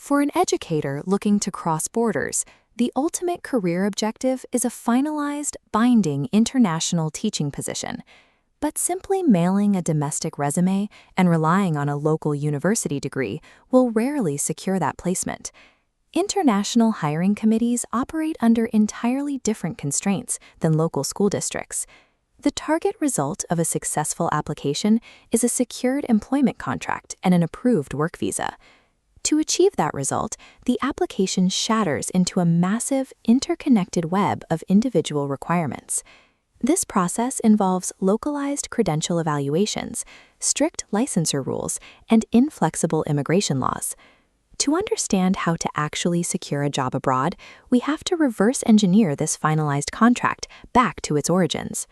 For an educator looking to cross borders, the ultimate career objective is a finalized, binding international teaching position. But simply mailing a domestic resume and relying on a local university degree will rarely secure that placement. International hiring committees operate under entirely different constraints than local school districts. The target result of a successful application is a secured employment contract and an approved work visa. To achieve that result, the application shatters into a massive, interconnected web of individual requirements. This process involves localized credential evaluations, strict licensure rules, and inflexible immigration laws. To understand how to actually secure a job abroad, we have to reverse engineer this finalized contract back to its origins.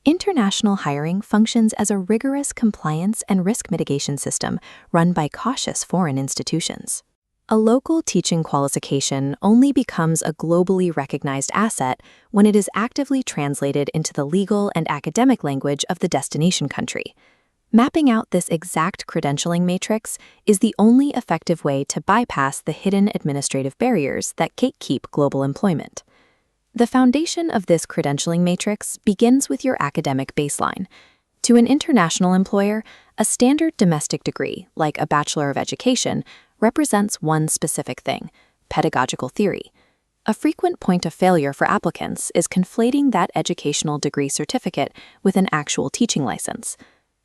International hiring functions as a rigorous compliance and risk mitigation system run by cautious foreign institutions. A local teaching qualification only becomes a globally recognized asset when it is actively translated into the legal and academic language of the destination country. Mapping out this exact credentialing matrix is the only effective way to bypass the hidden administrative barriers that gatekeep global employment. The foundation of this credentialing matrix begins with your academic baseline. To an international employer, a standard domestic degree, like a Bachelor of Education, represents one specific thing: pedagogical theory. A frequent point of failure for applicants is conflating that educational degree certificate with an actual teaching license.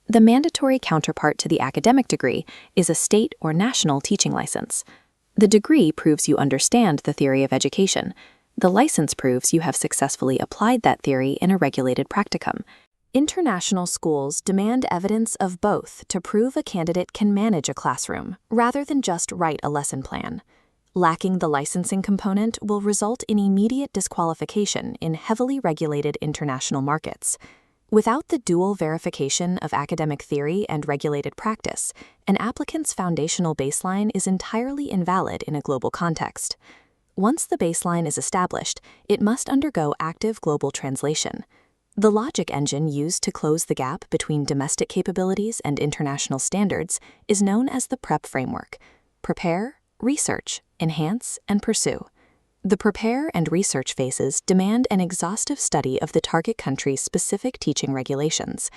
The mandatory counterpart to the academic degree is a state or national teaching license. The degree proves you understand the theory of education. The license proves you have successfully applied that theory in a regulated practicum. International schools demand evidence of both to prove a candidate can manage a classroom, rather than just write a lesson plan. Lacking the licensing component will result in immediate disqualification in heavily regulated international markets. Without the dual verification of academic theory and regulated practice, an applicant's foundational baseline is entirely invalid in a global context. Once the baseline is established, it must undergo active global translation. The logic engine used to close the gap between domestic capabilities and international standards is known as the PrEP framework: prepare, research, enhance, and pursue. The prepare and research phases demand an exhaustive study of the target country's specific teaching regulations.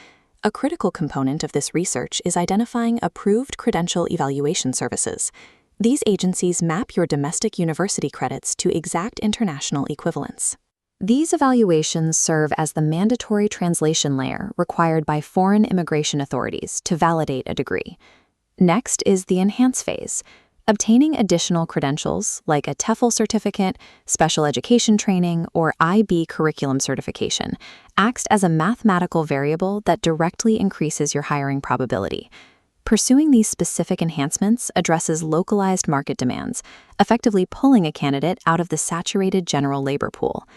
A critical component of this research is identifying approved credential evaluation services. These agencies map your domestic university credits to exact international equivalents. These evaluations serve as the mandatory translation layer required by foreign immigration authorities to validate a degree. Next is the enhance phase. Obtaining additional credentials like a TEFL certificate, special education training, or IB curriculum certification acts as a mathematical variable that directly increases your hiring probability. Pursuing these specific enhancements addresses localized market demands, effectively pulling a candidate out of the saturated general labor pool.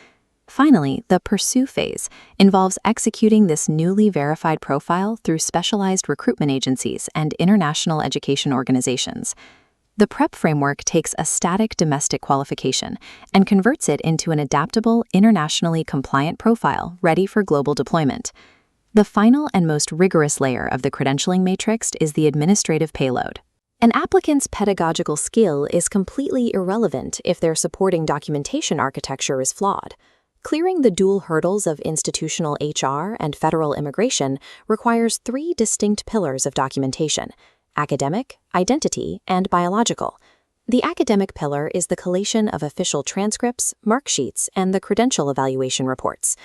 Finally, the pursue phase involves executing this newly verified profile through specialized recruitment agencies and international education organizations. The PrEP framework takes a static domestic qualification and converts it into an adaptable, internationally compliant profile ready for global deployment. The final and most rigorous layer of the credentialing matrix is the administrative payload. An applicant's pedagogical skill is completely irrelevant if their supporting documentation architecture is flawed. Clearing the dual hurdles of institutional HR and federal immigration requires 3 distinct pillars of documentation: academic, identity, and biological. The academic pillar is the collation of official transcripts, mark sheets, and the credential evaluation reports.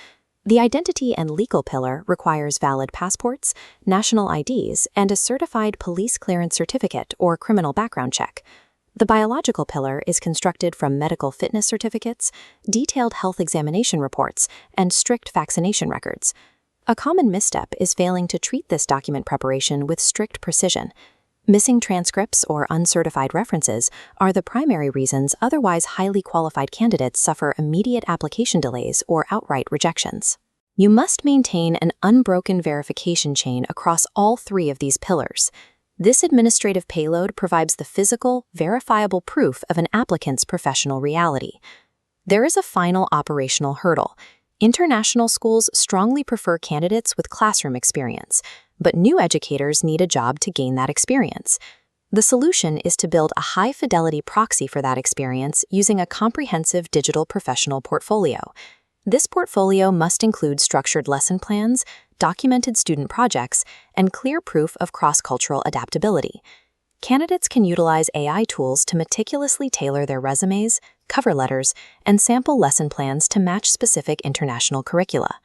The identity and legal pillar requires valid passports, national IDs, and a certified police clearance certificate or criminal background check. The biological pillar is constructed from medical fitness certificates, detailed health examination reports, and strict vaccination records. A common misstep is failing to treat this document preparation with strict precision. Missing transcripts or uncertified references are the primary reasons otherwise highly qualified candidates suffer immediate application delays or outright rejections. You must maintain an unbroken verification chain across all 3 of these pillars. This administrative payload provides the physical, verifiable proof of an applicant's professional reality. There is a final operational hurdle. International schools strongly prefer candidates with classroom experience, but new educators need a job to gain that experience. The solution is to build a high-fidelity proxy for that experience using a comprehensive digital professional portfolio. This portfolio must include structured lesson plans, documented student projects, and clear proof of cross-cultural adaptability. Candidates can utilize AI tools to meticulously tailor their resumes, cover letters, and sample lesson plans to match specific international curricula.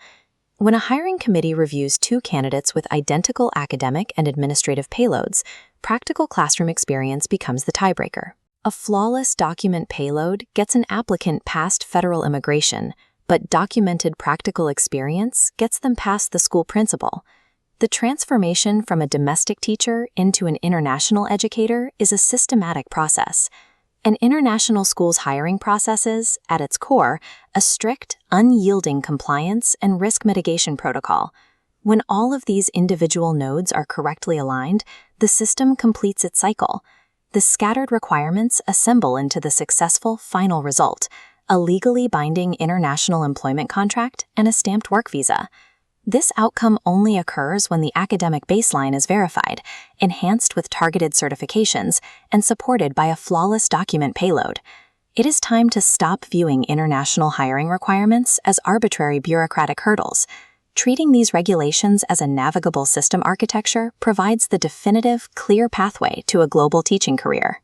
When a hiring committee reviews two candidates with identical academic and administrative payloads, practical classroom experience becomes the tiebreaker. A flawless document payload gets an applicant past federal immigration, but documented practical experience gets them past the school principal. The transformation from a domestic teacher into an international educator is a systematic process. An international school's hiring process is, at its core, a strict, unyielding compliance and risk mitigation protocol. When all of these individual nodes are correctly aligned, the system completes its cycle. The scattered requirements assemble into the successful final result, a legally binding international employment contract and a stamped work visa. This outcome only occurs when the academic baseline is verified, enhanced with targeted certifications, and supported by a flawless document payload. It is time to stop viewing international hiring requirements as arbitrary bureaucratic hurdles. Treating these regulations as a navigable system architecture provides the definitive, clear pathway to a global teaching career.